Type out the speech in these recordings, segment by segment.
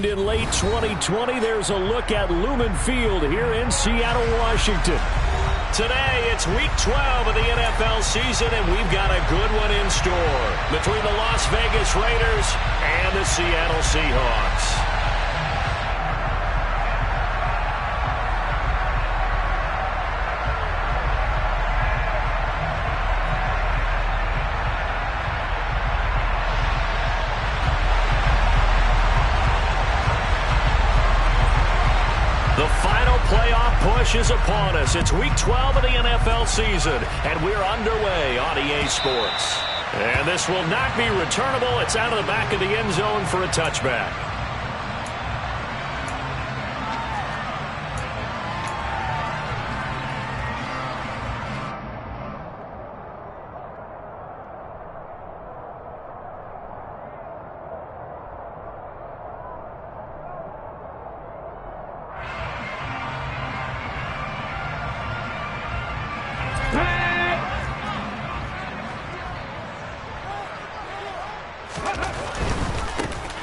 opened in late 2020. There's a look at Lumen Field here in Seattle, Washington. Today, it's Week 12 of the NFL season, and we've got a good one in store between the Las Vegas Raiders and the Seattle Seahawks. The final playoff push is upon us. It's Week 12 of the NFL season, and we're underway on EA Sports. And this will not be returnable. It's out of the back of the end zone for a touchback.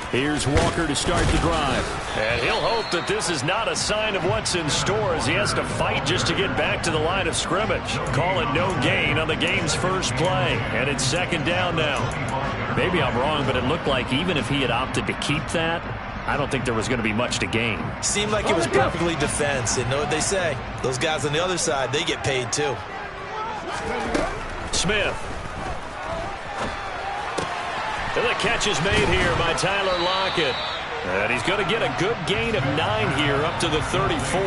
Here's Walker to start the drive. And he'll hope that this is not a sign of what's in store as he has to fight just to get back to the line of scrimmage. Call it no gain on the game's first play. And it's second down now. Maybe I'm wrong, but it looked like even if he had opted to keep that, I don't think there was going to be much to gain. Seemed like it was perfectly defense. And know what they say? Those guys on the other side, they get paid too. Smith. And the catch is made here by Tyler Lockett. And he's going to get a good gain of 9 here up to the 34.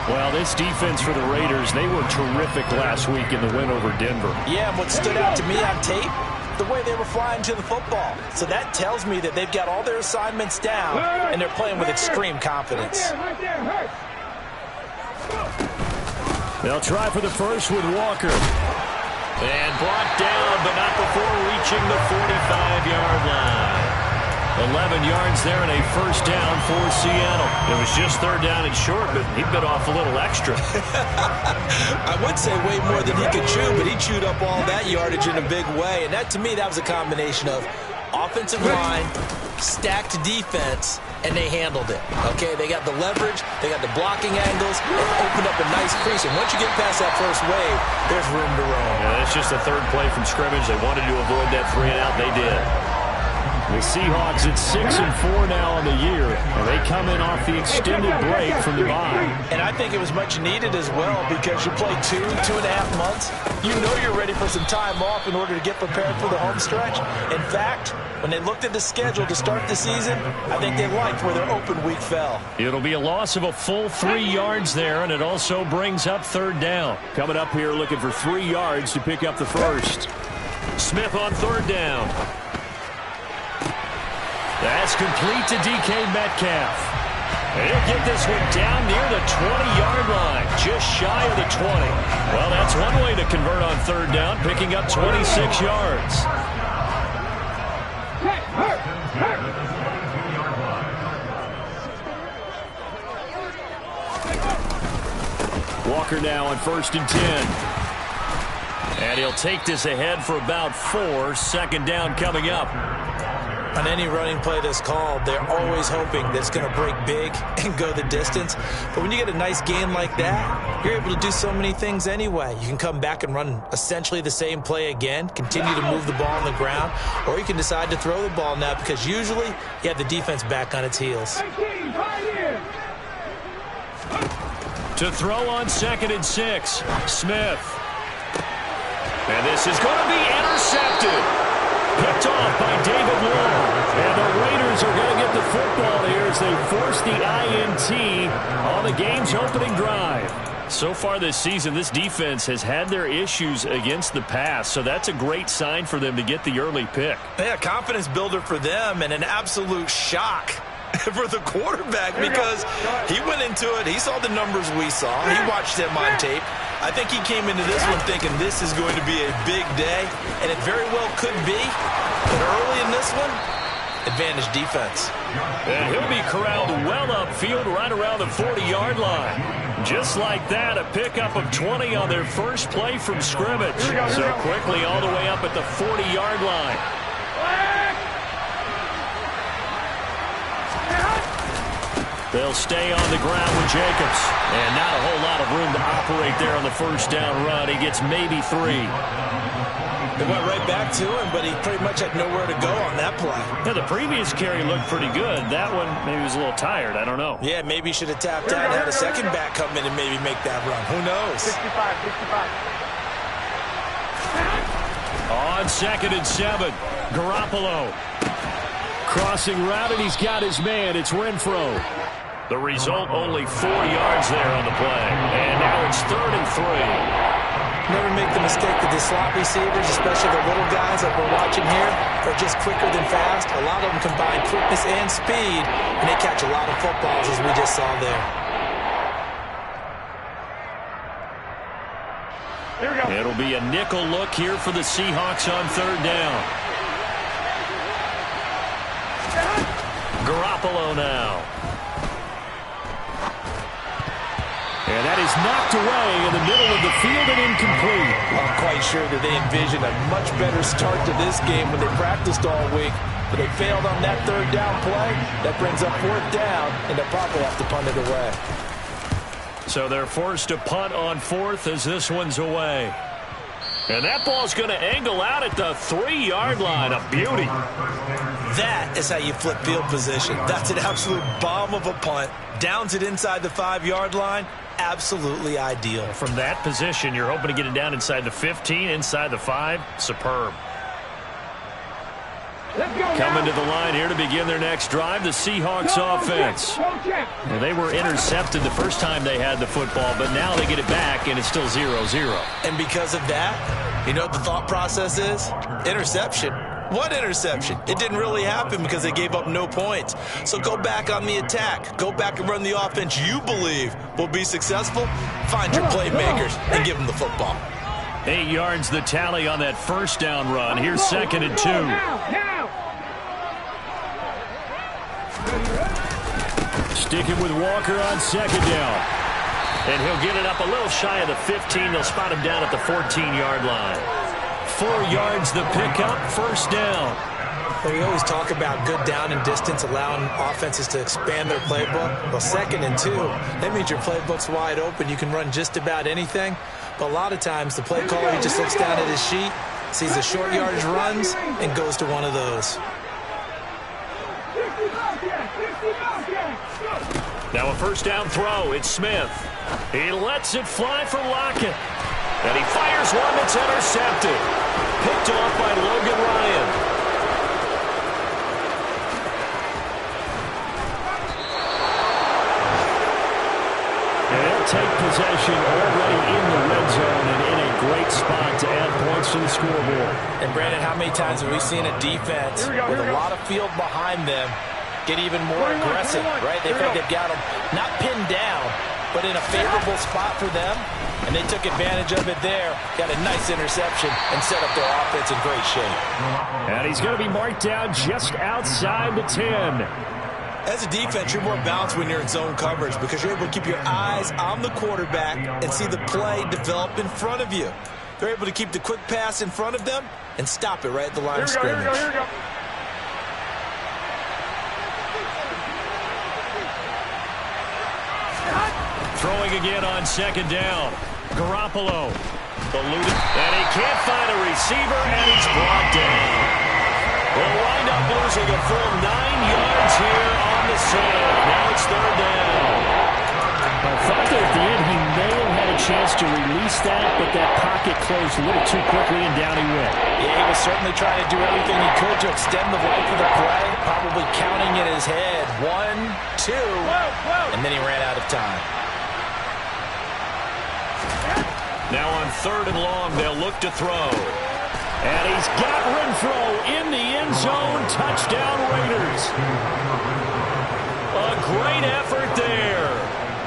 Well, this defense for the Raiders, they were terrific last week in the win over Denver. Yeah, and what stood out to me on tape, the way they were flying to the football. So that tells me that they've got all their assignments down, and they're playing with extreme confidence. They'll try for the first with Walker. And brought down, but not before reaching the 45-yard line. 11 yards there and a first down for Seattle. It was just third down and short, but he bit off a little extra. I would say way more than he could chew, but he chewed up all that yardage in a big way. And that, to me, that was a combination of offensive line, stacked defense, and they handled it. Okay, they got the leverage, they got the blocking angles, it opened up a nice crease. And once you get past that first wave, there's room to roam. Yeah, that's just the third play from scrimmage. They wanted to avoid that 3-and-out. They did. The Seahawks at 6-4 now on the year, and they come in off the extended break from the bye. And I think it was much needed as well because you play 2.5 months. You know you're ready for some time off in order to get prepared for the home stretch. In fact, when they looked at the schedule to start the season, I think they liked where their open week fell. It'll be a loss of a full 3 yards there, and it also brings up third down. Coming up here looking for 3 yards to pick up the first. Smith on third down. That's complete to DK Metcalf. And he'll get this one down near the 20-yard line, just shy of the 20. Well, that's one way to convert on third down, picking up 26 yards. Walker now on 1st and 10. And he'll take this ahead for about 4. Second down coming up. On any running play that's called, they're always hoping that it's going to break big and go the distance. But when you get a nice gain like that, you're able to do so many things anyway. You can come back and run essentially the same play again, continue to move the ball on the ground, or you can decide to throw the ball now because usually you have the defense back on its heels. To throw on 2nd and 6, Smith. And this is going to be intercepted. Picked off by David Long. And the Raiders are going to get the football here as they force the INT on the game's opening drive. So far this season, this defense has had their issues against the pass, so that's a great sign for them to get the early pick. Yeah, confidence builder for them and an absolute shock for the quarterback because he went into it. He saw the numbers we saw. He watched them on tape. I think he came into this one thinking this is going to be a big day, and it very well could be. But early in this one, advantage defense. And he'll be corralled well upfield right around the 40-yard line. Just like that, a pickup of 20 on their first play from scrimmage. So quickly all the way up at the 40-yard line. They'll stay on the ground with Jacobs. And not a whole lot of room to operate there on the first down run. He gets maybe 3. They went right back to him, but he pretty much had nowhere to go on that play. Yeah, the previous carry looked pretty good. That one, maybe he was a little tired. I don't know. Yeah, maybe he should have tapped out and had a second back come in and maybe make that run. Who knows? 65. On 2nd and 7, Garoppolo. Crossing route, and he's got his man. It's Renfro. The result, only 4 yards there on the play. And now it's 3rd and 3. Never make the mistake that the slot receivers, especially the little guys that we're watching here, are just quicker than fast. A lot of them combine quickness and speed, and they catch a lot of footballs, as we just saw there. Here we go. It'll be a nickel look here for the Seahawks on 3rd down. Garoppolo now. And that is knocked away in the middle of the field and incomplete. I'm quite sure that they envisioned a much better start to this game when they practiced all week. But they failed on that 3rd down play. That brings up 4th down, and they'll probably have to punt it away. So they're forced to punt on 4th as this one's away. And that ball's going to angle out at the 3-yard line. A beauty. That is how you flip field position. That's an absolute bomb of a punt. Downs it inside the 5-yard line. Absolutely ideal. From that position, you're hoping to get it down inside the 15, inside the 5. Superb. Coming to the line here to begin their next drive, the Seahawks offense. Well, they were intercepted the first time they had the football, but now they get it back, and it's still 0-0. And because of that, you know what the thought process is? Interception. What interception? It didn't really happen because they gave up no points. So go back on the attack. Go back and run the offense you believe will be successful. Find your playmakers and give them the football. 8 yards the tally on that first down run. Here's 2nd and 2. Sticking with Walker on 2nd down. And he'll get it up a little shy of the 15. They'll spot him down at the 14-yard line. 4 yards the pickup, 1st down. Well, we always talk about good down and distance, allowing offenses to expand their playbook. Well, 2nd and 2, that means your playbook's wide open. You can run just about anything. But a lot of times, the play caller, he just looks down at his sheet, sees the short yardage runs, and goes to one of those. Now a 1st down throw. It's Smith. He lets it fly for Lockett. And he fires one that's intercepted. Picked off by Logan Ryan. And they'll take possession already in the red zone and in a great spot to add points to the scoreboard. And Brandon, how many times have we seen a defense with a lot of field behind them get even more aggressive, right? They think they've got them not pinned down, but in a favorable spot for them, and they took advantage of it there, got a nice interception, and set up their offense in great shape. And he's going to be marked down just outside the 10. As a defense, you're more balanced when you're in zone coverage because you're able to keep your eyes on the quarterback and see the play develop in front of you. They're able to keep the quick pass in front of them and stop it right at the line of scrimmage. Here we go. Throwing again on 2nd down. Garoppolo. Eluded. And he can't find a receiver, and he's brought down. We'll wind up losing a full 9 yards here on the save. Now it's 3rd down. I thought that at the end he may have had a chance to release that, but that pocket closed a little too quickly, and down he went. Yeah, he was certainly trying to do everything he could to extend the life of the play, probably counting in his head. 1, 2, and then he ran out of time. Now on 3rd and long, they'll look to throw. And he's got Renfro in the end zone. Touchdown, Raiders. A great effort there.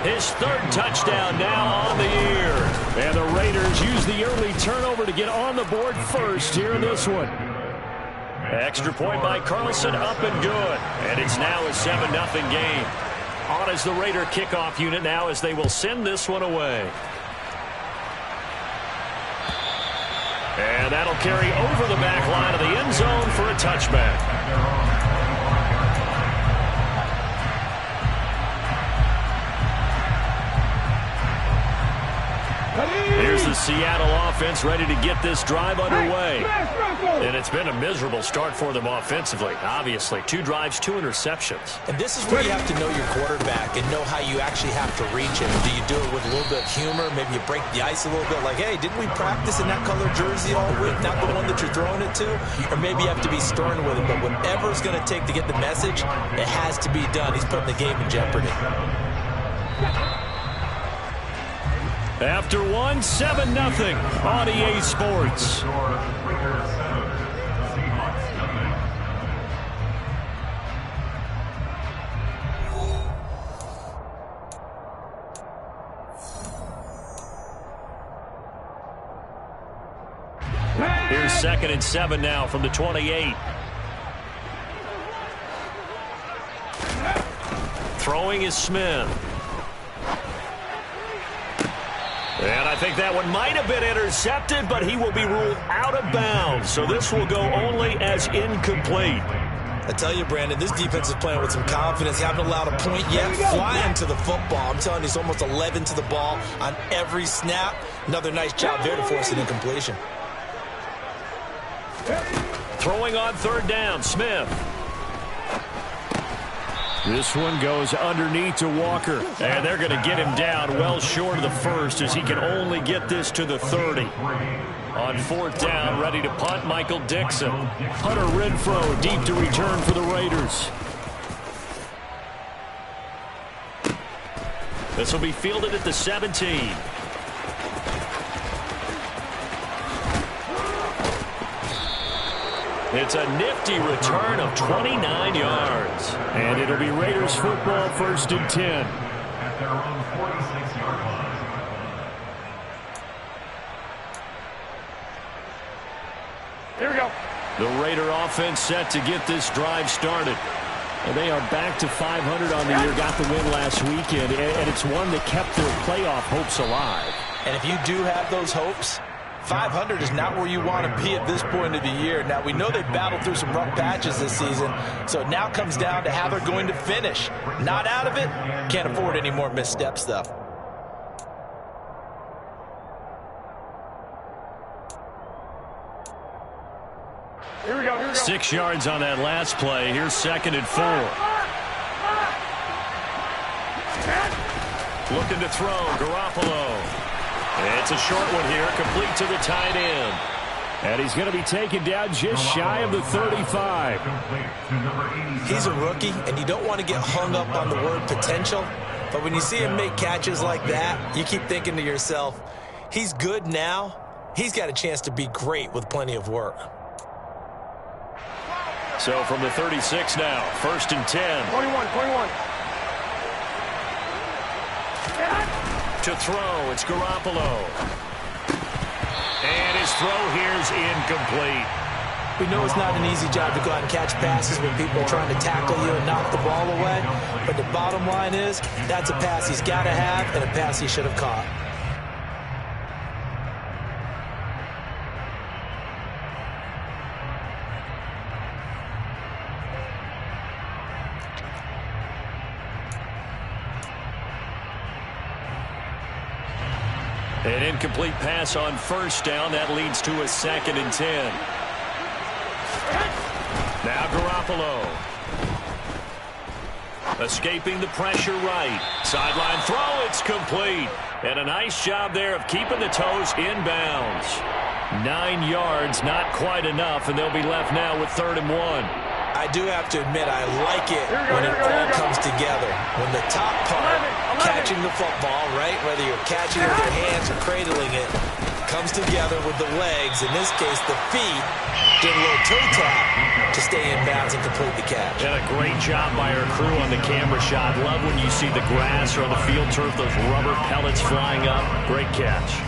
His 3rd touchdown now on the year. And the Raiders use the early turnover to get on the board first here in this one. Extra point by Carlson, up and good. And it's now a 7-0 game. On as the Raider kickoff unit now as they will send this one away. And that'll carry over the back line of the end zone for a touchback. Here's the Seattle offense ready to get this drive underway. And it's been a miserable start for them offensively, obviously. 2 drives, 2 interceptions. And this is where you have to know your quarterback and know how you actually have to reach him. Do you do it with a little bit of humor? Maybe you break the ice a little bit like, hey, didn't we practice in that color jersey all week? Not the one that you're throwing it to? Or maybe you have to be stern with him. But whatever it's going to take to get the message, it has to be done. He's putting the game in jeopardy. After 7-0 on EA Sports. Here's 2nd and 7 now from the 28. Throwing is Smith. And I think that one might have been intercepted, but he will be ruled out of bounds. So this will go only as incomplete. I tell you, Brandon, this defense is playing with some confidence. They haven't allowed a point yet. Flying to the football. I'm telling you, it's almost 11 to the ball on every snap. Another nice job there to force an incompletion. Throwing on 3rd down, Smith. This one goes underneath to Walker. And they're going to get him down well short of the first as he can only get this to the 30. On 4th down, ready to punt, Michael Dixon. Hunter Renfrow deep to return for the Raiders. This will be fielded at the 17. It's a nifty return of 29 yards. And it'll be Raiders football, 1st and 10. At their own 46-yard line. Here we go. The Raider offense set to get this drive started. And they are back to 500 on the year, got the win last weekend, and it's one that kept their playoff hopes alive. And if you do have those hopes, 500 is not where you want to be at this point of the year. Now, we know they battled through some rough patches this season, so it now comes down to how they're going to finish. Not out of it. Can't afford any more missteps, though. Here we go. 6 yards on that last play. Here's 2nd and 4. Looking to throw, Garoppolo. It's a short one here, complete to the tight end. And he's going to be taken down just shy of the 35. He's a rookie, and you don't want to get hung up on the word potential. But when you see him make catches like that, you keep thinking to yourself, he's good now. He's got a chance to be great with plenty of work. So from the 36 now, 1st and 10. 21. To throw, it's Garoppolo. And his throw here's incomplete. We know it's not an easy job to go out and catch passes when people are trying to tackle you and knock the ball away. But the bottom line is, that's a pass he's got to have and a pass he should have caught. An incomplete pass on 1st down. That leads to a 2nd and 10. Now Garoppolo. Escaping the pressure right. Sideline throw. It's complete. And a nice job there of keeping the toes inbounds. 9 yards, not quite enough, and they'll be left now with 3rd and 1. I do have to admit, I like it when it all comes together. When the top part, catching the football, right, whether you're catching it with your hands or cradling it, comes together with the legs, in this case the feet, get a little toe tap to stay in bounds and complete the catch. And a great job by our crew on the camera shot. Love when you see the grass or on the field turf, those rubber pellets flying up. Great catch.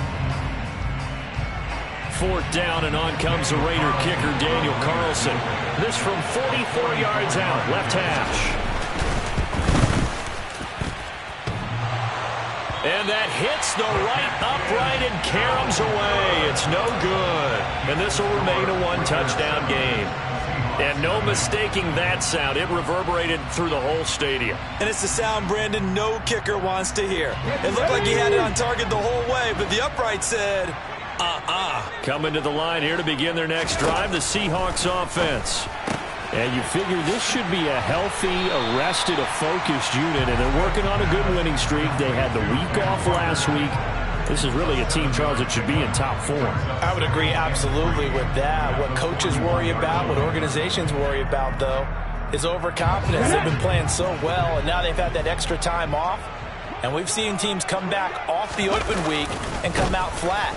4th down, and on comes the Raider kicker, Daniel Carlson. This from 44 yards out, left hash. And that hits the right upright and caroms away. It's no good. And this will remain a 1-touchdown game. And no mistaking that sound. It reverberated through the whole stadium. And it's the sound, Brandon, no kicker wants to hear. It looked like he had it on target the whole way, but the upright said, Coming to the line here to begin their next drive, the Seahawks offense. And you figure this should be a healthy, arrested, a focused unit, and they're working on a good winning streak. They had the week off last week. This is really a team, Charles, that should be in top form. I would agree absolutely with that. What coaches worry about, what organizations worry about, though, is overconfidence. They've been playing so well, and now they've had that extra time off. And we've seen teams come back off the open week and come out flat.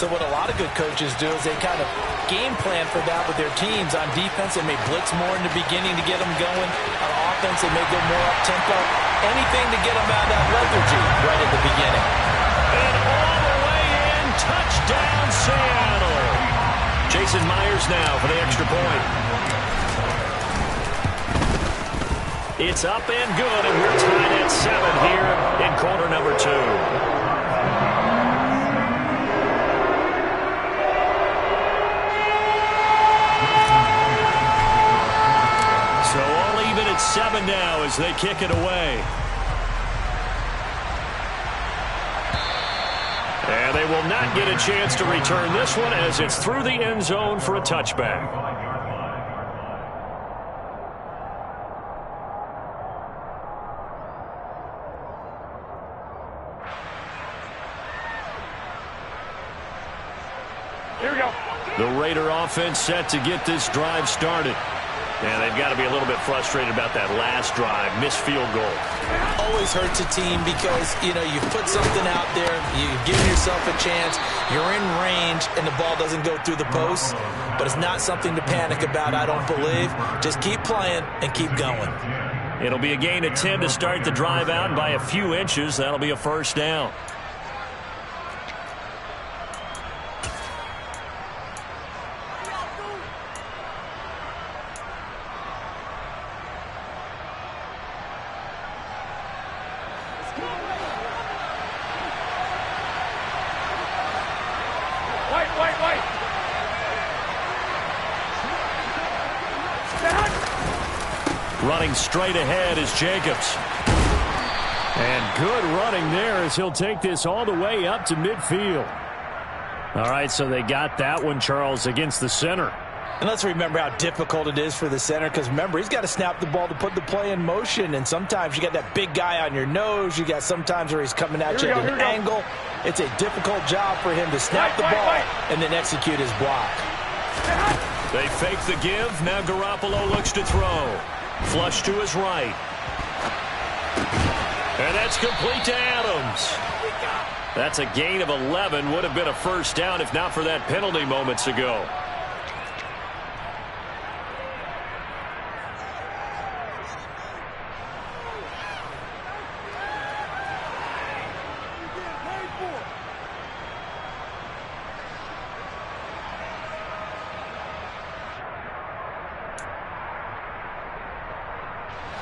So what a lot of good coaches do is they kind of game plan for that with their teams. On defense, they may blitz more in the beginning to get them going. On offense, they may go more up-tempo. Anything to get them out of that lethargy right at the beginning. And all the way in, touchdown Seattle. Jason Myers now for the extra point. It's up and good, and we're tied at 7 here in quarter number 2. So all even at 7 now as they kick it away. And they will not get a chance to return this one as it's through the end zone for a touchback. Here we go. The Raider offense set to get this drive started. And they've got to be a little bit frustrated about that last drive, missed field goal. Always hurts a team because, you know, you put something out there, you give yourself a chance, you're in range, and the ball doesn't go through the posts. But it's not something to panic about, I don't believe. Just keep playing and keep going. It'll be a gain of 10 to start the drive out, and by a few inches, that'll be a first down. Running straight ahead is Jacobs. And good running there as he'll take this all the way up to midfield. All right, so they got that one, Charles, against the center. And let's remember how difficult it is for the center, because remember, he's got to snap the ball to put the play in motion, and sometimes you got that big guy on your nose. You got sometimes where he's coming at you at an angle. It's a difficult job for him to snap the ball and then execute his block. They fake the give. Now Garoppolo looks to throw. Flush to his right. And that's complete to Adams. That's a gain of 11. Would have been a first down if not for that penalty moments ago.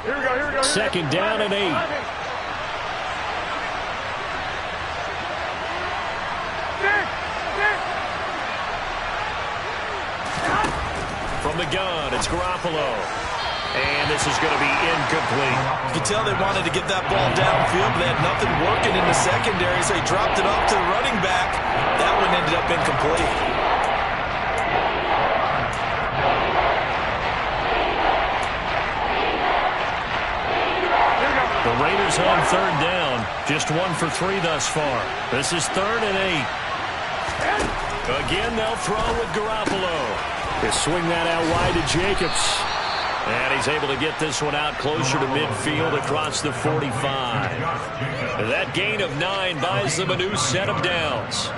Here we go. Second down and 8. From the gun, it's Garoppolo. And this is going to be incomplete. You can tell they wanted to get that ball downfield, but they had nothing working in the secondary, so he dropped it off to the running back. That one ended up incomplete. The Raiders on third down. Just 1 for 3 thus far. This is 3rd and 8. Again, they'll throw with Garoppolo. They swing that out wide to Jacobs. And he's able to get this one out closer to midfield across the 45. That gain of 9 buys them a new set of downs.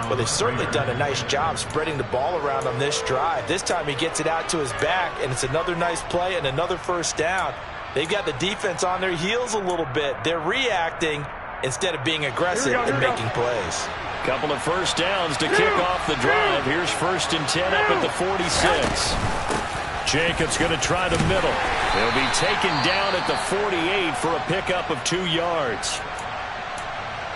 Well, they've certainly done a nice job spreading the ball around on this drive. This time he gets it out to his back, and it's another nice play and another first down. They've got the defense on their heels a little bit. They're reacting instead of being aggressive and making plays. Couple of first downs to kick off the drive. Here's 1st and 10 up at the 46. Jacobs going to try the middle. He'll be taken down at the 48 for a pickup of 2 yards.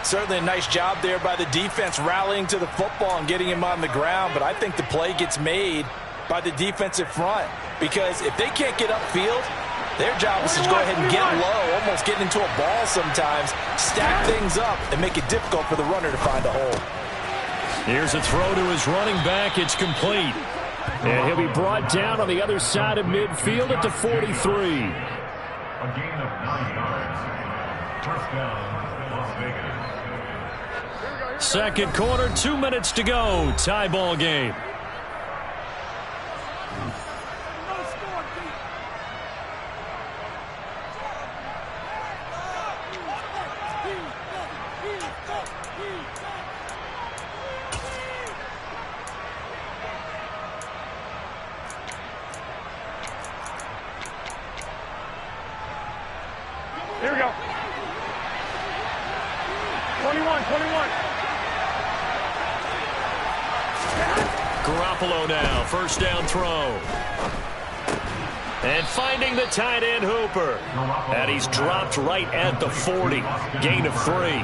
Certainly a nice job there by the defense rallying to the football and getting him on the ground, but I think the play gets made by the defensive front, because if they can't get upfield, their job is to go ahead and get low, almost get into a ball sometimes, stack things up, and make it difficult for the runner to find a hole. Here's a throw to his running back. It's complete. And he'll be brought down on the other side of midfield at the 43. A gain of 9 yards. First down, Las Vegas. Second quarter, 2 minutes to go. Tie ball game. Here we go. 21. Garoppolo now, first down throw. And finding the tight end Hooper. And he's dropped right at the 40. Gain of 3.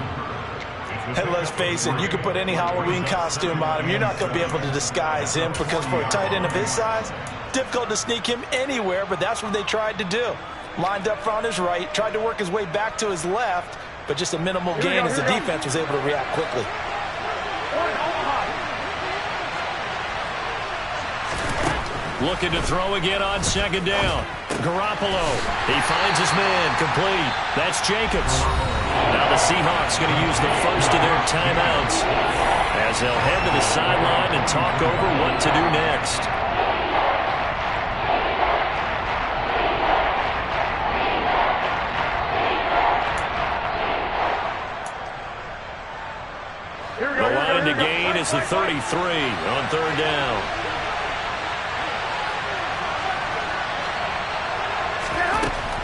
And let's face it, you can put any Halloween costume on him. You're not going to be able to disguise him, because for a tight end of his size, difficult to sneak him anywhere, but that's what they tried to do. Lined up on his right, tried to work his way back to his left, but just a minimal gain as the defense was able to react quickly. Looking to throw again on second down. Garoppolo. He finds his man. Complete. That's Jacobs. Now the Seahawks going to use the first of their timeouts as they'll head to the sideline and talk over what to do next. The line to gain is the 33 on third down.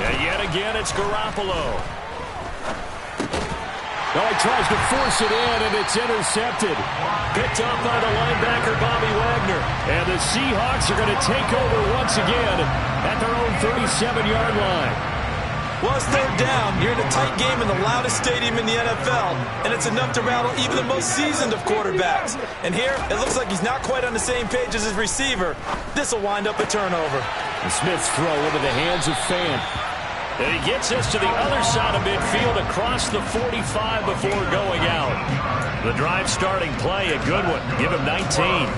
And yet again, it's Garoppolo. No, he tries to force it in, and it's intercepted. Picked up by the linebacker, Bobby Wagner. And the Seahawks are going to take over once again at their own 37-yard line. Well, it's third down. You're in a tight game in the loudest stadium in the NFL, and it's enough to rattle even the most seasoned of quarterbacks. And here, it looks like he's not quite on the same page as his receiver. This will wind up a turnover. And Smith's throw into the hands of Fan. And he gets us to the other side of midfield across the 45 before going out. The drive starting play, a good one. Give him 19.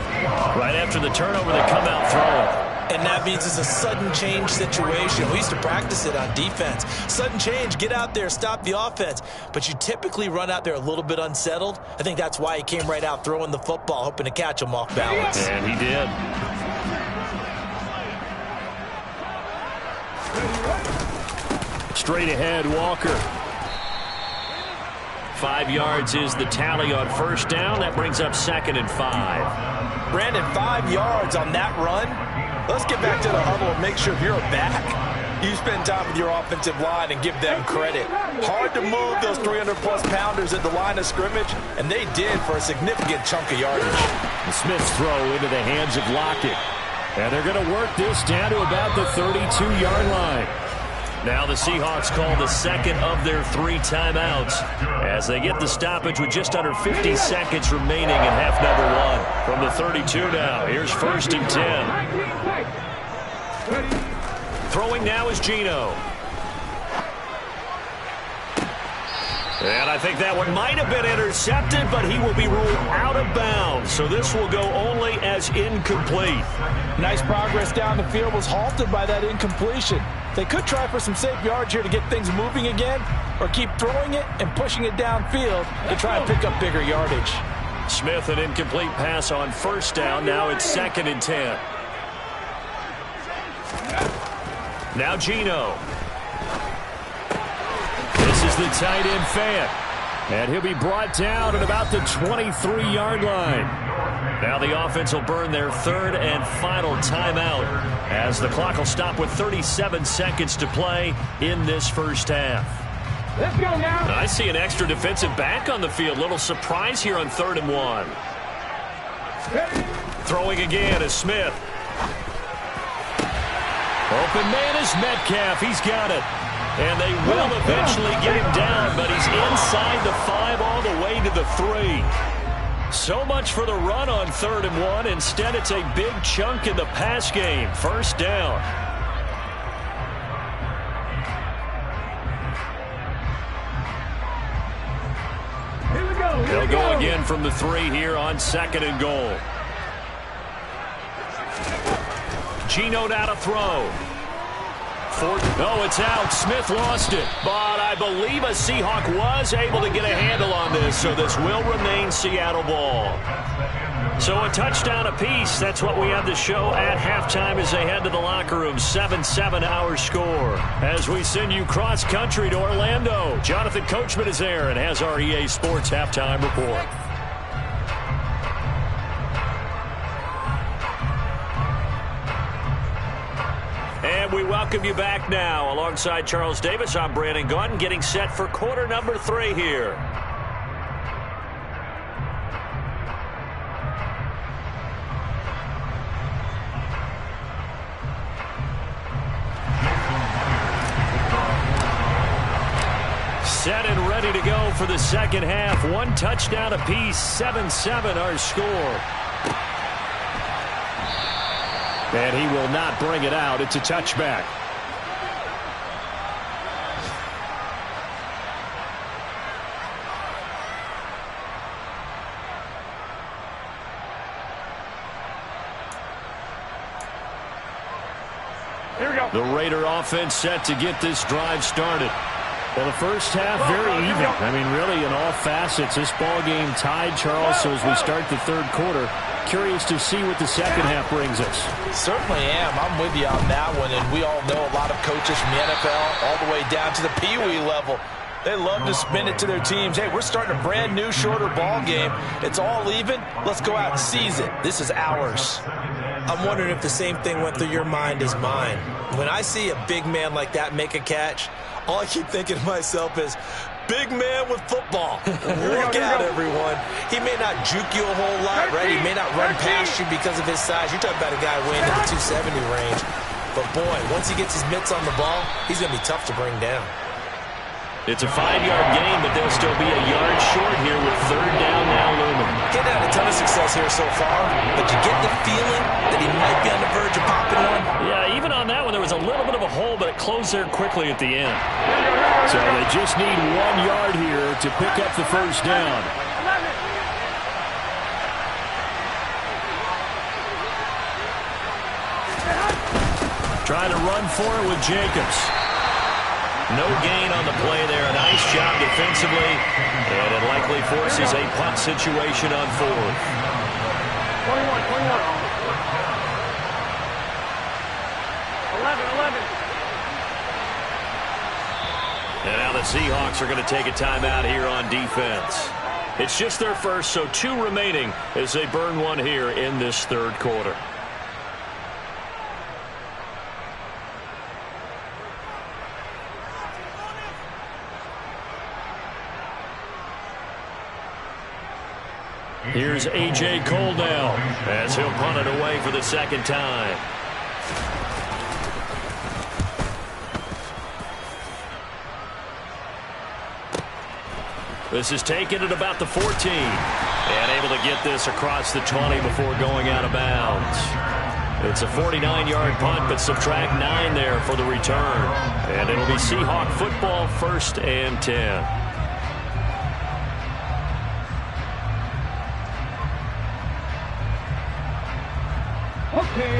Right after the turnover, they come out throwing. And that means it's a sudden change situation. We used to practice it on defense. Sudden change, get out there, stop the offense. But you typically run out there a little bit unsettled. I think that's why he came right out throwing the football, hoping to catch him off balance. And he did. Straight ahead, Walker. 5 yards is the tally on first down. That brings up 2nd and 5. Brandon, 5 yards on that run. Let's get back to the huddle and make sure if you're back, you spend time with your offensive line and give them credit. Hard to move those 300-plus pounders at the line of scrimmage, and they did for a significant chunk of yardage. And Smith's throw into the hands of Lockett. And they're going to work this down to about the 32-yard line. Now the Seahawks call the second of their 3 timeouts as they get the stoppage with just under 50 seconds remaining in half number 1. From the 32 now, here's 1st and 10. Throwing now is Geno. And I think that one might have been intercepted, but he will be ruled out of bounds. So this will go only as incomplete. Nice progress down the field was halted by that incompletion. They could try for some safe yards here to get things moving again, or keep throwing it and pushing it downfield to try and pick up bigger yardage. Smith, an incomplete pass on first down. Now it's 2nd and 10. Now Geno. This is the tight end Fan. And he'll be brought down at about the 23-yard line. Now the offense will burn their 3rd and final timeout as the clock will stop with 37 seconds to play in this first half. Let's go now. I see an extra defensive back on the field. Little surprise here on 3rd and 1. Throwing again is Smith. Open man is Metcalf. He's got it. And they will eventually get him down, but he's inside the 5 all the way to the 3. So much for the run on 3rd and 1. Instead, it's a big chunk in the pass game. 1st down. They'll go again from the 3 here on 2nd and goal. Geno now to throw. Oh, it's out. Smith lost it. But I believe a Seahawk was able to get a handle on this, so this will remain Seattle ball. So a touchdown apiece. That's what we have to show at halftime as they head to the locker room. 7-7 our score. As we send you cross-country to Orlando, Jonathan Coachman is there and has our EA Sports halftime report. And we welcome you back now. Alongside Charles Davis, I'm Brandon Gaudin, getting set for quarter number 3 here. Set and ready to go for the second half. 1 touchdown apiece, 7-7 our score. And he will not bring it out. It's a touchback. Here we go. The Raider offense set to get this drive started. Well, the first half, very even. I mean, really, in all facets, this ball game tied, Charles. So as we start the 3rd quarter, curious to see what the second half brings us. Certainly am. I'm with you on that one. And we all know a lot of coaches from the NFL all the way down to the Pee-wee level. They love to spin it to their teams. Hey, we're starting a brand new, shorter ball game. It's all even. Let's go out and seize it. This is ours. I'm wondering if the same thing went through your mind as mine. When I see a big man like that make a catch, all I keep thinking to myself is, big man with football. Look out, everyone. He may not juke you a whole lot, right? He may not run past you because of his size. You're talking about a guy weighing in the 270 range. But, boy, once he gets his mitts on the ball, he's going to be tough to bring down. It's a 5-yard gain, but they'll still be a yard short here with 3rd down now looming. He's had a ton of success here so far, but you get the feeling that he might be on the verge of popping one. Yeah, even on that one, there was a little bit of a hole, but it closed there quickly at the end. So they just need 1 yard here to pick up the 1st down. Trying to run for it with Jacobs. No gain on the play there. A nice job defensively. And it likely forces a punt situation on 4th. 21. 11. And now the Seahawks are going to take a timeout here on defense. It's just their first, so 2 remaining as they burn 1 here in this 3rd quarter. Here's A.J. Cole now as he'll punt it away for the 2nd time. This is taken at about the 14. And able to get this across the 20 before going out of bounds. It's a 49-yard punt, but subtract 9 there for the return. And it'll be Seahawk football, 1st and 10.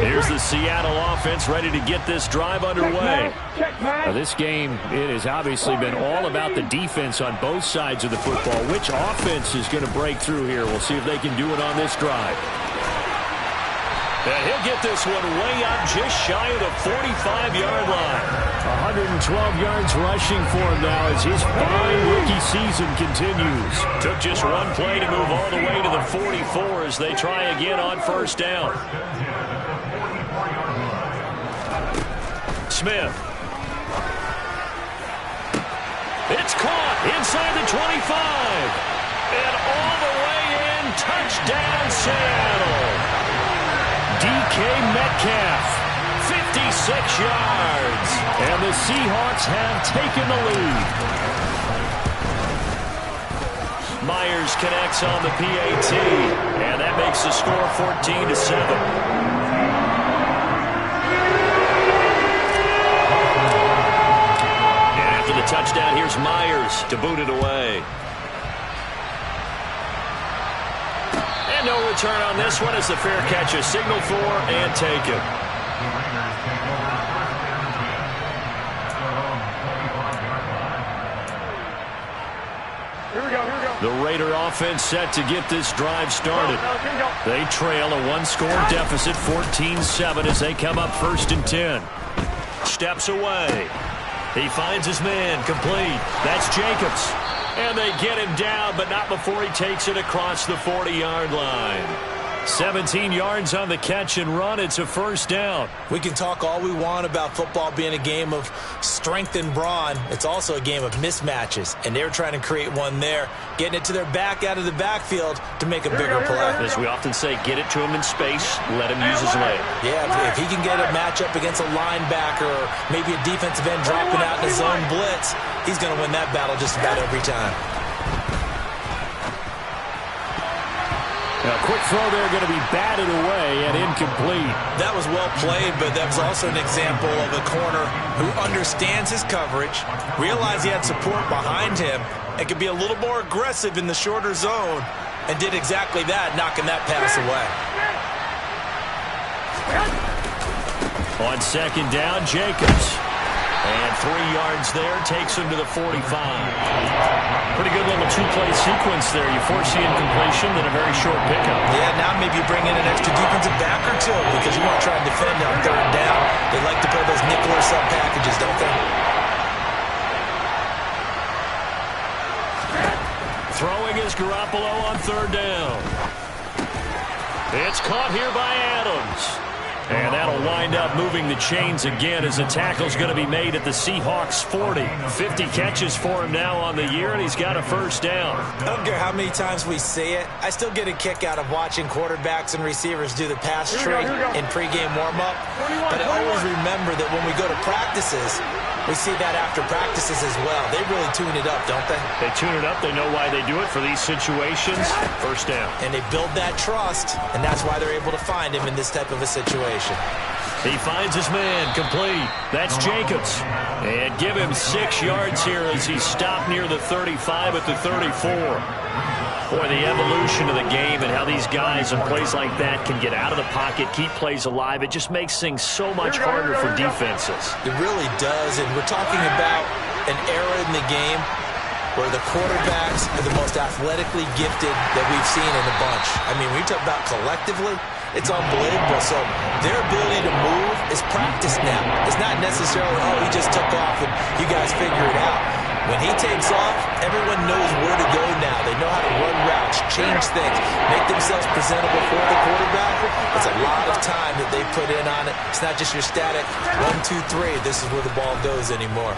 Here's the Seattle offense ready to get this drive underway. Now, this game, it has obviously been all about the defense on both sides of the football. Which offense is going to break through here? We'll see if they can do it on this drive. And he'll get this one way up just shy of the 45-yard line. 112 yards rushing for him now as his fine rookie season continues. Took just 1 play to move all the way to the 44 as they try again on 1st down. Smith. It's caught inside the 25. And all the way in, touchdown Seattle. DK Metcalf, 56 yards. And the Seahawks have taken the lead. Myers connects on the PAT, and that makes the score 14-7. And after the touchdown, here's Myers to boot it away. And no return on this one as the fair catch is signaled for and taken. The Raider offense set to get this drive started. They trail a one-score deficit, 14-7, as they come up 1st and 10. Steps away. He finds his man, complete. That's Jacobs. And they get him down, but not before he takes it across the 40-yard line. 17 yards on the catch and run. It's a 1st down. We can talk all we want about football being a game of strength and brawn. It's also a game of mismatches, and they're trying to create one there, getting it to their back out of the backfield to make a bigger play. As we often say, get it to him in space, let him use his leg. Yeah, if he can get a matchup against a linebacker or maybe a defensive end dropping out in a zone blitz, he's going to win that battle just about every time. A quick throw there going to be batted away and incomplete. That was well played, but that was also an example of a corner who understands his coverage, realized he had support behind him, and could be a little more aggressive in the shorter zone, and did exactly that, knocking that pass away. On 2nd down, Jacobs. And 3 yards there, takes him to the 45. Pretty good little two-play sequence there. You force the incompletion, then a very short pickup. Yeah, now maybe you bring in an extra defensive back or two because you want to try and defend on 3rd down. They like to play those nickel or sub packages, don't they? Throwing is Garoppolo on 3rd down. It's caught here by Adams. And that'll wind up moving the chains again as the tackle's going to be made at the Seahawks 40. 50 catches for him now on the year, and he's got a 1st down. I don't care how many times we say it. I still get a kick out of watching quarterbacks and receivers do the pass tree in pregame warm-up. But I always remember that when we go to practices, we see that after practices as well. They really tune it up, don't they? They tune it up. They know why they do it for these situations. 1st down. And they build that trust, and that's why they're able to find him in this type of a situation. He finds his man, complete. That's Jacobs. And give him 6 yards here as he's stopped near the 35 at the 34. Boy, the evolution of the game and how these guys in plays like that can get out of the pocket, keep plays alive, it just makes things so much harder for defenses. It really does, and we're talking about an era in the game where the quarterbacks are the most athletically gifted that we've seen in a bunch. I mean, when you talk about collectively, it's unbelievable. So their ability to move is practiced now. It's not necessarily, oh, he just took off and you guys figure it out. When he takes off, everyone knows where to go now. They know how to run routes, change things, make themselves presentable for the quarterback. It's a lot of time that they put in on it. It's not just your static 1, 2, 3. This is where the ball goes anymore.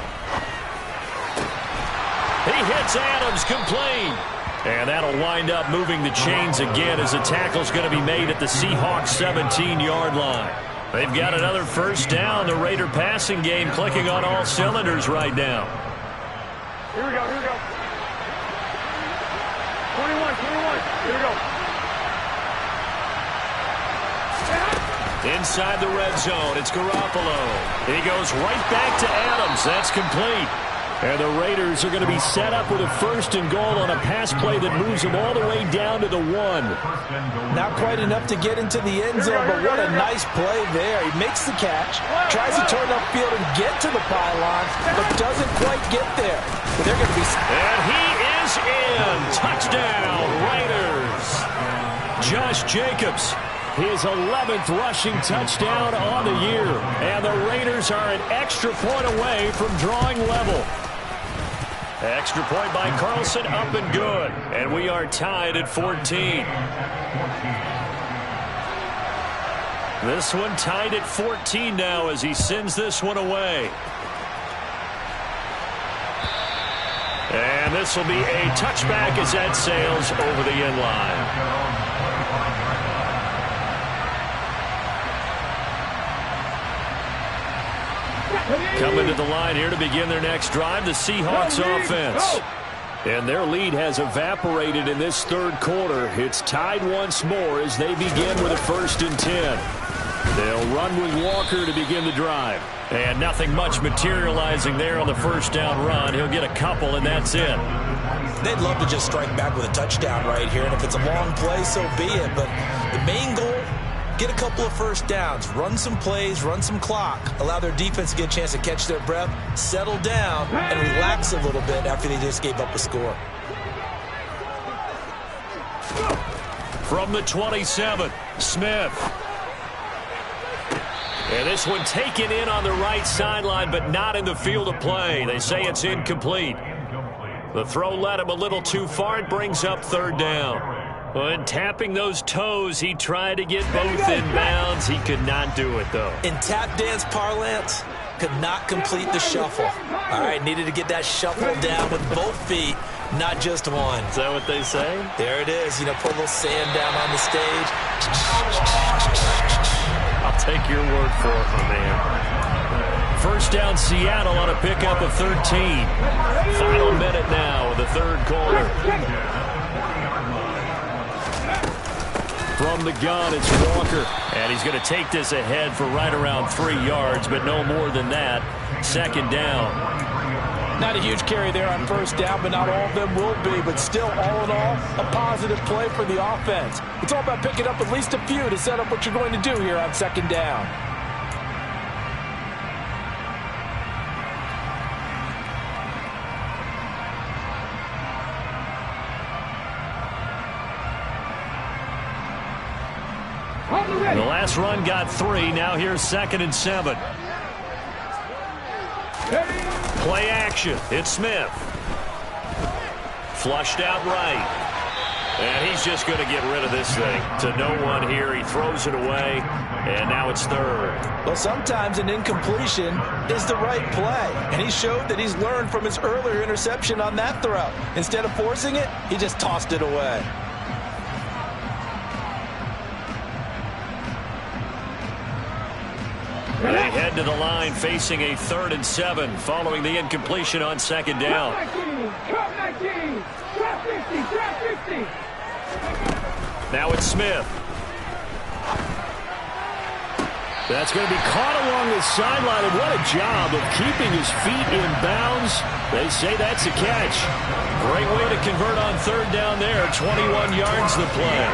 He hits Adams, complete. And that'll wind up moving the chains again as the tackle's going to be made at the Seahawks 17-yard line. They've got another 1st down. The Raider passing game clicking on all cylinders right now. Here we go, here we go. 21, here we go. Inside the red zone, it's Garoppolo. He goes right back to Adams. That's complete. And the Raiders are going to be set up with a 1st and goal on a pass play that moves them all the way down to the 1. Not quite enough to get into the end zone, but what a nice play there. He makes the catch, tries to turn upfield and get to the pylon, but doesn't quite get there. But they're going to be... And he is in. Touchdown, Raiders. Josh Jacobs. His 11th rushing touchdown on the year. And the Raiders are an extra point away from drawing level. Extra point by Carlson, up and good. And we are tied at 14. This one tied at 14 now as he sends this one away. And this will be a touchback as that sails over the end line. Coming to the line here to begin their next drive, the Seahawks offense. And their lead has evaporated in this third quarter. It's tied once more as they begin with a 1st and 10. They'll run with Walker to begin the drive. And nothing much materializing there on the first down run. He'll get a couple, and that's it. They'd love to just strike back with a touchdown right here, and if it's a long play, so be it. But the main goal, get a couple of first downs, run some plays, run some clock, allow their defense to get a chance to catch their breath, settle down, and relax a little bit after they just gave up a score. From the 27, Smith. And this one taken in on the right sideline, but not in the field of play. They say it's incomplete. The throw led him a little too far. It brings up 3rd down. And tapping those toes, he tried to get both in bounds. He could not do it, though. In tap dance parlance, could not complete the shuffle. All right, needed to get that shuffle down with both feet, not just one. Is that what they say? There it is. You know, put a little sand down on the stage. I'll take your word for it, my man. First down, Seattle on a pickup of 13. Final minute now of the third quarter. From the gun, it's Walker. And he's going to take this ahead for right around 3 yards, but no more than that. 2nd down. Not a huge carry there on first down, but not all of them will be. But still, all in all, a positive play for the offense. It's all about picking up at least a few to set up what you're going to do here on 2nd down. The last run got 3. Now here's 2nd and 7. Play action. It's Smith. Flushed out right. And he's just going to get rid of this thing. To no one here. He throws it away. And now it's 3rd. Well, sometimes an incompletion is the right play. And he showed that he's learned from his earlier interception on that throw. Instead of forcing it, he just tossed it away. They head to the line facing a 3rd and 7 following the incompletion on 2nd down. Now it's Smith. That's going to be caught along the sideline, and what a job of keeping his feet in bounds. They say that's a catch. Great way to convert on 3rd down there. 21 yards to play.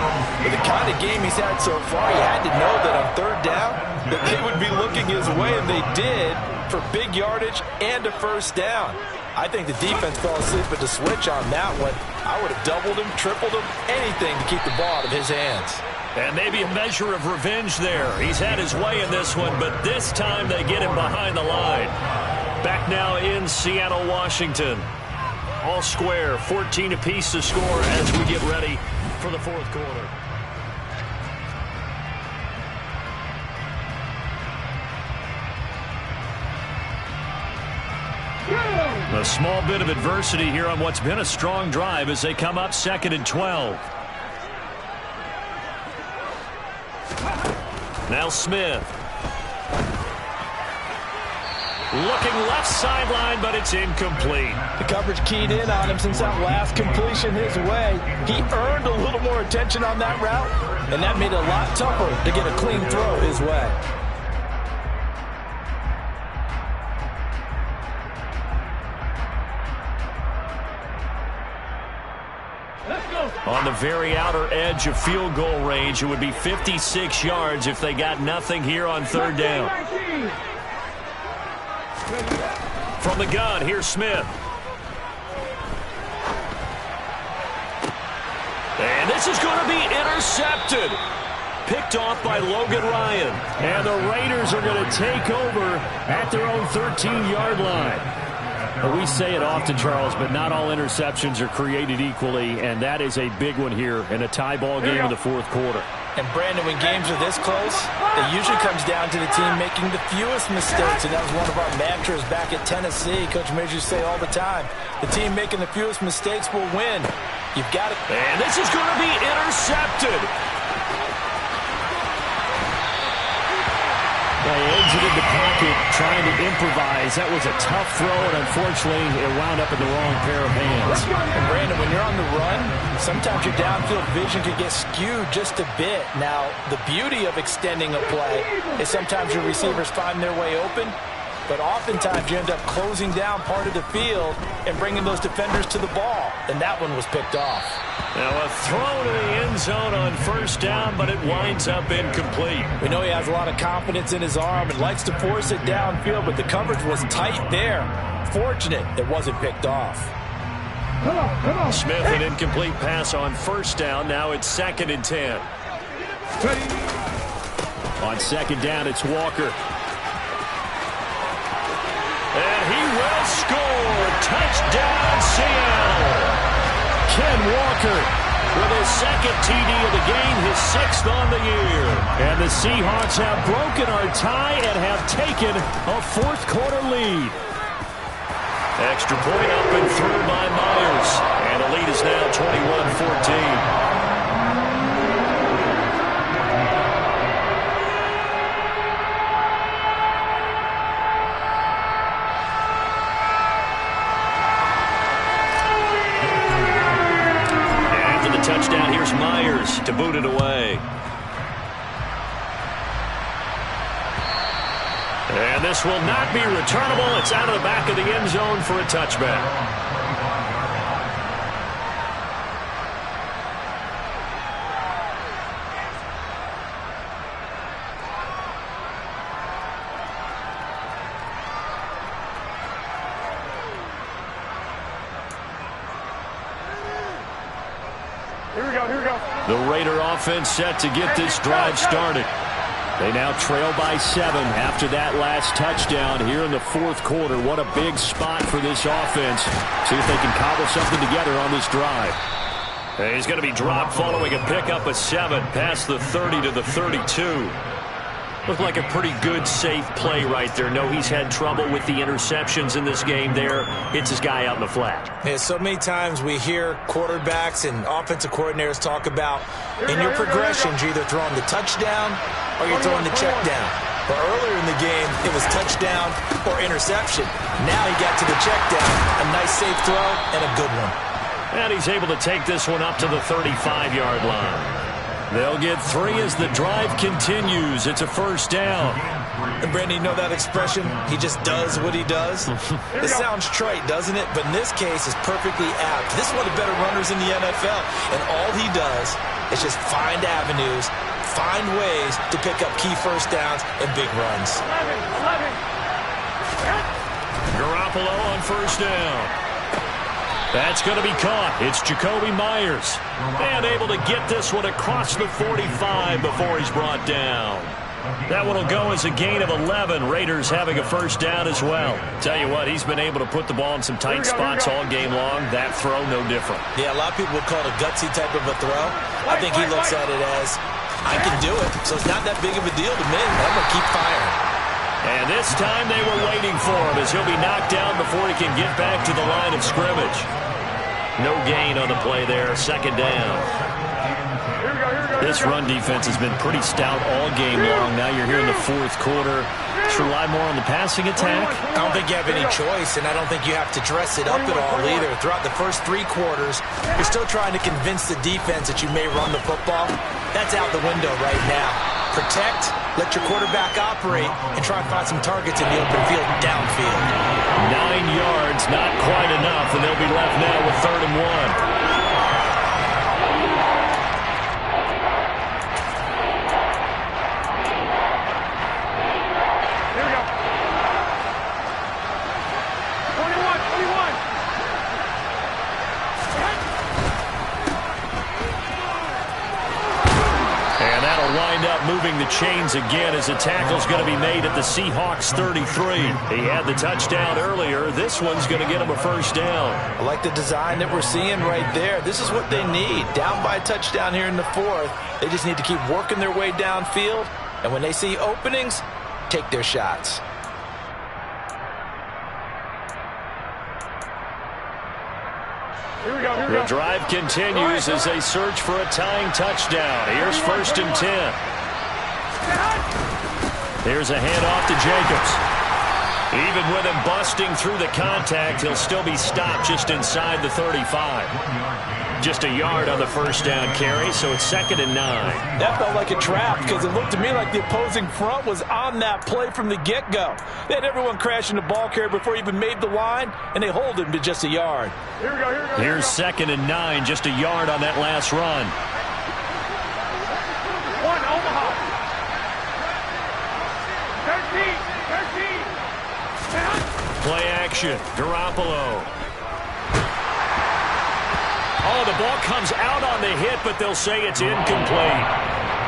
With the kind of game he's had so far, he had to know that on 3rd down that they would be looking his way, and they did, for big yardage and a first down. I think the defense fell asleep at the switch on that one. I would have doubled him, tripled him, anything to keep the ball out of his hands. And maybe a measure of revenge there. He's had his way in this one, but this time they get him behind the line. Back now in Seattle, Washington. All square, 14 apiece to score as we get ready for the 4th quarter. A small bit of adversity here on what's been a strong drive as they come up 2nd and 12. Now Smith. Looking left sideline, but it's incomplete. The coverage keyed in on him since that last completion his way. He earned a little more attention on that route, and that made it a lot tougher to get a clean throw his way. On the very outer edge of field goal range, it would be 56 yards if they got nothing here on 3rd down. From the gun, here's Smith. And this is going to be intercepted. Picked off by Logan Ryan. And the Raiders are going to take over at their own 13-yard line. We say it often, Charles, but not all interceptions are created equally, and that is a big one here in a tie ball game in the 4th quarter. And, Brandon, when games are this close, it usually comes down to the team making the fewest mistakes, and that was one of our mantras back at Tennessee. Coach Majors used to say all the time, the team making the fewest mistakes will win. You've got it. And this is going to be intercepted. Well, he exited the pocket trying to improvise. That was a tough throw, and unfortunately, it wound up in the wrong pair of hands. And Brandon, when you're on the run, sometimes your downfield vision can get skewed just a bit. Now, the beauty of extending a play is sometimes your receivers find their way open, but oftentimes you end up closing down part of the field and bringing those defenders to the ball, and that one was picked off. Now a throw to the end zone on first down, but it winds up incomplete. We know he has a lot of confidence in his arm and likes to force it downfield, but the coverage was tight there. Fortunate it wasn't picked off. Smith, an incomplete pass on first down. Now it's 2nd and 10. On 2nd down, it's Walker. And he will score. Touchdown, Seattle. Ken Walker with his 2nd TD of the game, his 6th on the year. And the Seahawks have broken our tie and have taken a 4th quarter lead. Extra point up and through by Myers. And the lead is now 21-14. Touchdown, here's Myers to boot it away. And this will not be returnable. It's out of the back of the end zone for a touchback. The Raider offense set to get this drive started. They now trail by 7 after that last touchdown here in the 4th quarter. What a big spot for this offense. See if they can cobble something together on this drive. And he's going to be dropped following a pickup of 7 past the 30 to the 32. Looked like a pretty good, safe play right there. No, he's had trouble with the interceptions in this game there. Hits his guy out in the flat. Yeah, so many times we hear quarterbacks and offensive coordinators talk about in your progressions, you're either throwing the touchdown or you're throwing the check down. But earlier in the game, it was touchdown or interception. Now he got to the check down. A nice, safe throw and a good one. And he's able to take this one up to the 35-yard line. They'll get 3 as the drive continues. It's a first down. And Brandon, you know that expression? He just does what he does? It sounds trite, doesn't it? But in this case, it's perfectly apt. This is one of the better runners in the NFL. And all he does is just find avenues, find ways to pick up key first downs and big runs. Garoppolo on first down. That's going to be caught. It's Jacoby Myers. And able to get this one across the 45 before he's brought down. That one will go as a gain of 11. Raiders having a first down as well. Tell you what, he's been able to put the ball in some tight spots all game long. That throw, no different. Yeah, a lot of people would call it a gutsy type of a throw. I think he looks at it as, I can do it, so it's not that big of a deal to me. I'm going to keep firing. And this time they were waiting for him as he'll be knocked down before he can get back to the line of scrimmage. No gain on the play there, 2nd down. This run defense has been pretty stout all game long. Now you're here in the 4th quarter. Just rely more on the passing attack. I don't think you have any choice, and I don't think you have to dress it up at all either. Throughout the first 3 quarters, you're still trying to convince the defense that you may run the football. That's out the window right now. Protect, let your quarterback operate, and try and find some targets in the open field downfield. 9 yards, not quite enough, and they'll be left now with 3rd and 1. Moving the chains again as a tackle's going to be made at the Seahawks 33. He had the touchdown earlier. This one's going to get him a first down. I like the design that we're seeing right there. This is what they need. Down by a touchdown here in the 4th. They just need to keep working their way downfield. And when they see openings, take their shots. The drive continues as they search for a tying touchdown. Here's 1st and 10. Here's a handoff to Jacobs. Even with him busting through the contact, he'll still be stopped just inside the 35. Just a yard on the first down carry, so it's 2nd and 9. That felt like a trap because it looked to me like the opposing front was on that play from the get-go. They had everyone crashing the ball carrier before he even made the line, and they hold him to just a yard. Here we go, here we go. Here's 2nd and 9, just a yard on that last run. One, Omaha. 13. Play action. Garoppolo. Oh, the ball comes out on the hit, but they'll say it's incomplete.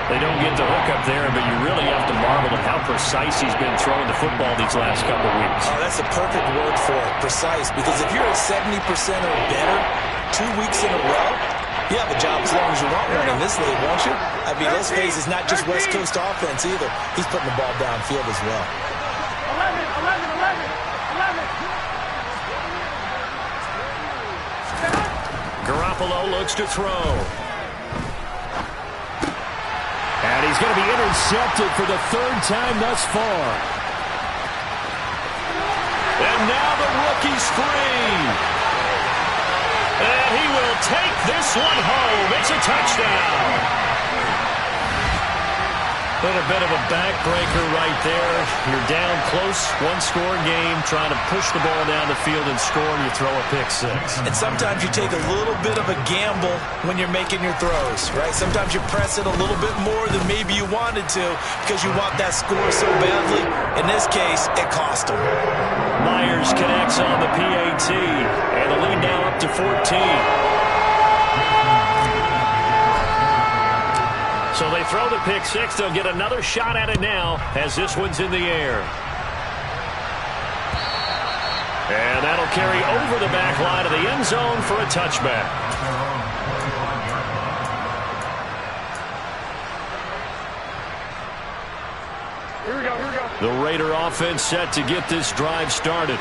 They don't get the hook up there, but you really have to marvel at how precise he's been throwing the football these last couple of weeks. Oh, that's the perfect word for it, precise, because if you're at 70% or better 2 weeks in a row, you have a job as long as you want one in this league, won't you? I mean, let's face it, it's not just West Coast offense either. He's putting the ball downfield as well. 11. Garoppolo looks to throw. And he's going to be intercepted for the 3rd time thus far. And now the rookie's free. And he will take this one home. It's a touchdown. Been a bit of a backbreaker right there. You're down close, one-score game, trying to push the ball down the field and score, and you throw a pick 6. And sometimes you take a little bit of a gamble when you're making your throws, right? Sometimes you press it a little bit more than maybe you wanted to because you want that score so badly. In this case, it cost him. Myers connects on the PAT, and the lead now up to 14. So they throw the pick 6. They'll get another shot at it now as this one's in the air. And that'll carry over the back line of the end zone for a touchback. Here we go. The Raider offense set to get this drive started.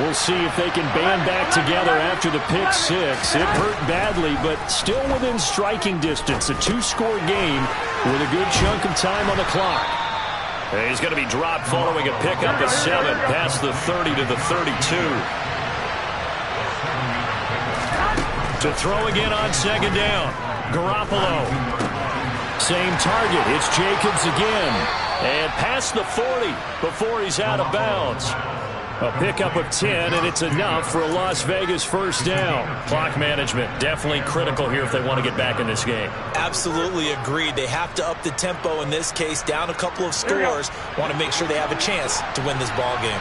We'll see if they can band back together after the pick 6. It hurt badly, but still within striking distance. A 2-score game with a good chunk of time on the clock. And he's going to be dropped following a pickup of 7 past the 30 to the 32. To throw again on 2nd down. Garoppolo. Same target. It's Jacobs again. And past the 40 before he's out of bounds. A pickup of 10, and it's enough for a Las Vegas 1st down. Clock management definitely critical here if they want to get back in this game. Absolutely agreed. They have to up the tempo in this case, down a couple of scores. Want to make sure they have a chance to win this ball game.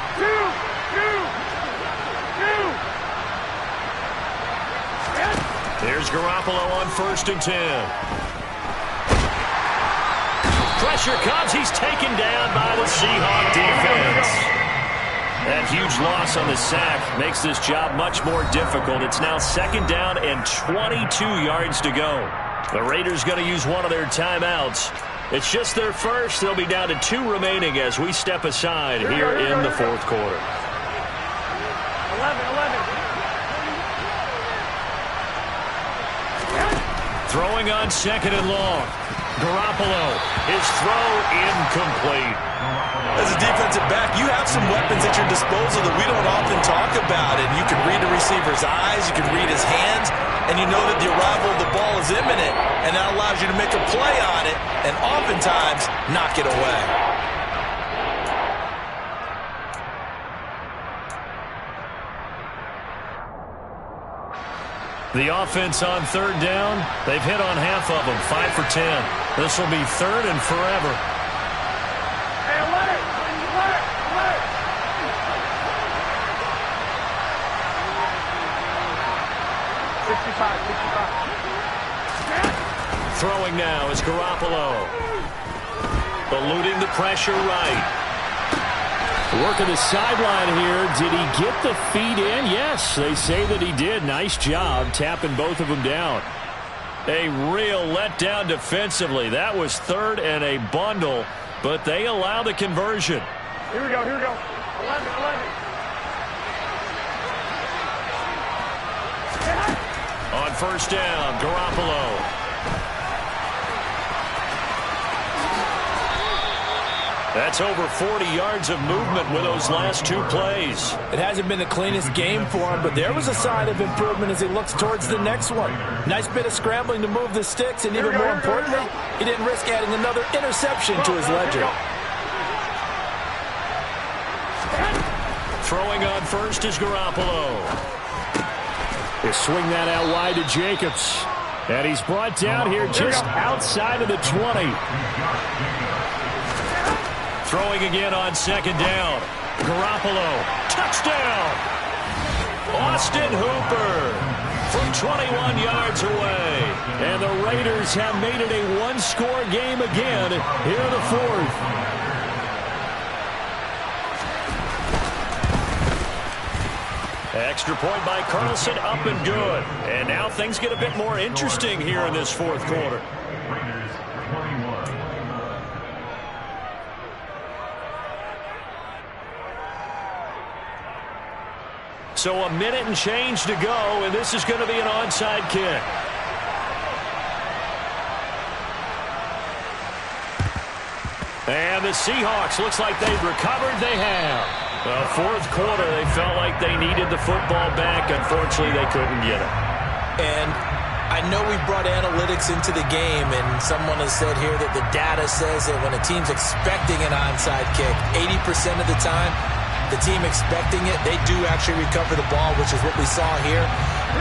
There's Garoppolo on 1st and 10. Pressure comes. He's taken down by the Seahawk defense. That huge loss on the sack makes this job much more difficult. It's now 2nd down and 22 yards to go. The Raiders going to use one of their timeouts. It's just their first. They'll be down to 2 remaining as we step aside here in the 4th quarter. 11. Throwing on 2nd and long. Garoppolo, his throw incomplete. As a defensive back, you have some weapons at your disposal that we don't often talk about. And you can read the receiver's eyes, you can read his hands, and you know that the arrival of the ball is imminent. And that allows you to make a play on it and oftentimes knock it away. The offense on 3rd down, they've hit on half of them, 5 for 10. This will be 3rd and forever. Hey, let it. 65. Throwing now is Garoppolo. Eluding the pressure right. Working the sideline here. Did he get the feet in? Yes, they say that he did. Nice job tapping both of them down. A real letdown defensively. That was 3rd and a bundle, but they allow the conversion. Here we go. 11. On 1st down, Garoppolo. That's over 40 yards of movement with those last 2 plays. It hasn't been the cleanest game for him, but there was a sign of improvement as he looks towards the next one. Nice bit of scrambling to move the sticks, and even more importantly, he didn't risk adding another interception to his ledger. Throwing on first is Garoppolo. They swing that out wide to Jacobs. And he's brought down here just outside of the 20. Throwing again on second down. Garoppolo, touchdown! Austin Hooper from 21 yards away. And the Raiders have made it a one-score game again here in the 4th. Extra point by Carlson, up and good. And now things get a bit more interesting here in this 4th quarter. Raiders 21. So a minute and change to go, and this is going to be an onside kick. And the Seahawks, looks like they've recovered. They have. Well, 4th quarter, they felt like they needed the football back. Unfortunately, they couldn't get it. And I know we brought analytics into the game, and someone has said here that the data says that when a team's expecting an onside kick, 80% of the time, the team expecting it, they do actually recover the ball, which is what we saw here.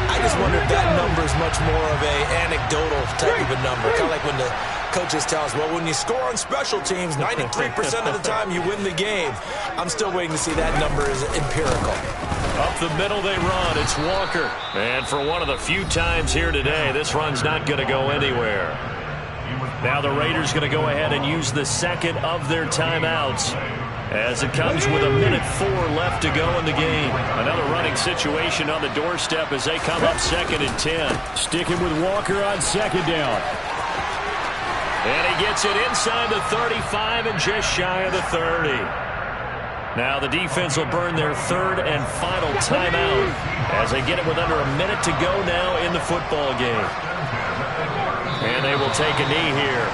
I just wonder if that number is much more of a anecdotal type of a number. Kind of like when the coaches tell us, well, when you score on special teams, 93% of the time you win the game. I'm still waiting to see that number is empirical. Up the middle they run. It's Walker. And for one of the few times here today, this run's not going to go anywhere. Now the Raiders going to go ahead and use the second of their timeouts, as it comes with 1:04 left to go in the game. Another running situation on the doorstep as they come up 2nd and 10. Sticking with Walker on second down. And he gets it inside the 35 and just shy of the 30. Now the defense will burn their 3rd and final timeout as they get it with under a minute to go now in the football game. And they will take a knee here.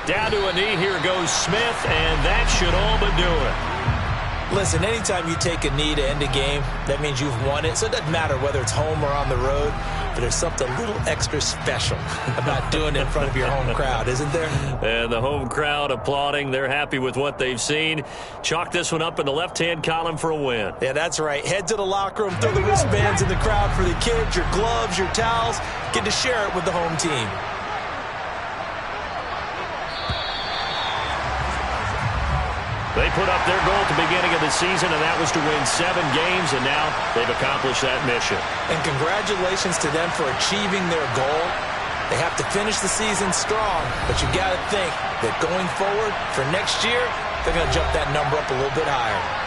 Down to a knee, here goes Smith, and that should all but do it. Listen, anytime you take a knee to end a game, that means you've won it. So it doesn't matter whether it's home or on the road, but there's something a little extra special about doing it in front of your home crowd, isn't there? And the home crowd applauding. They're happy with what they've seen. Chalk this one up in the left-hand column for a win. Yeah, that's right. Head to the locker room, throw the wristbands in the crowd for the kids, your gloves, your towels. Get to share it with the home team. They put up their goal at the beginning of the season, and that was to win 7 games, and now they've accomplished that mission. And congratulations to them for achieving their goal. They have to finish the season strong, but you got to think that going forward for next year, they're going to jump that number up a little bit higher.